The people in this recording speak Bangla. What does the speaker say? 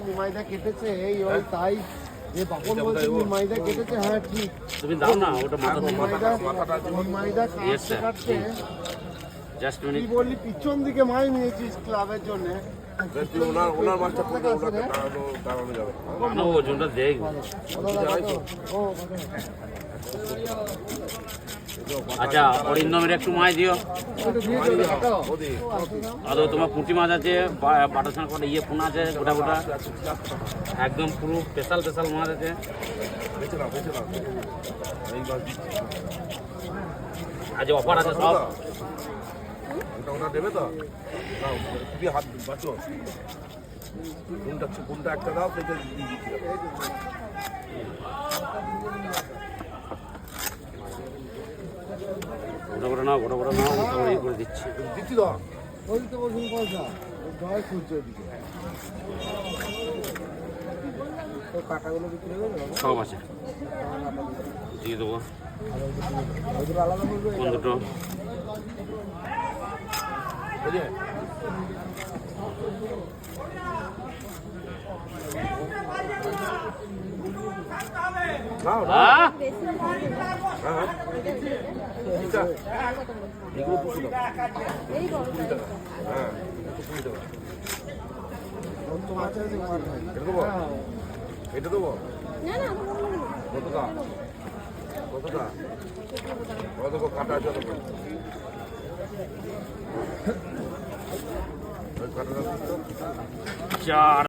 নিমাইদা কেটেছে এই ওই তাই যে বাপন বলছে নিমাইদা কেটেছে। হ্যাঁ ঠিক, তুমি দাও না ওটা মাথা নিমাইদা কাটছে। জাস্ট তুই বললি পিছন দিকে মাই নিয়েছিস ক্লাবের জন্য। ওনার মাছটা পড়বে, ওনাকে দাঁড়ানো যাবে না, ওজনটা দেখ। আচ্ছা অরিন্দমের একটু মাছ দিও। আর তোমার পুঁটি মাছ আছে, বাটার সঙ্গে কটা ইয়ে পোনা আছে, গোটা গোটা একদম পুরো স্পেশাল স্পেশাল মাছ আছে। আজ অফার আছে সব। ওটা দেবে তো, তুমি হাত বাঁচো, কোনটা একটা দাও সেটা দিয়ে দিচ্ছি। গোটা গোটা নাও, গোটা গোটা নাও, এই করে দিচ্ছি। দিচ্ছি তো ওই তো বলুন পয়সা জয় খুঁজছে ওইদিকে। কাটাগুলো বিক্রি হয়ে গেল, সব আছে, দিয়ে দেবো। আলাদা বলবে কোন দুটো? এটা দেবো কতটা কতটা কত কাটা আছে চার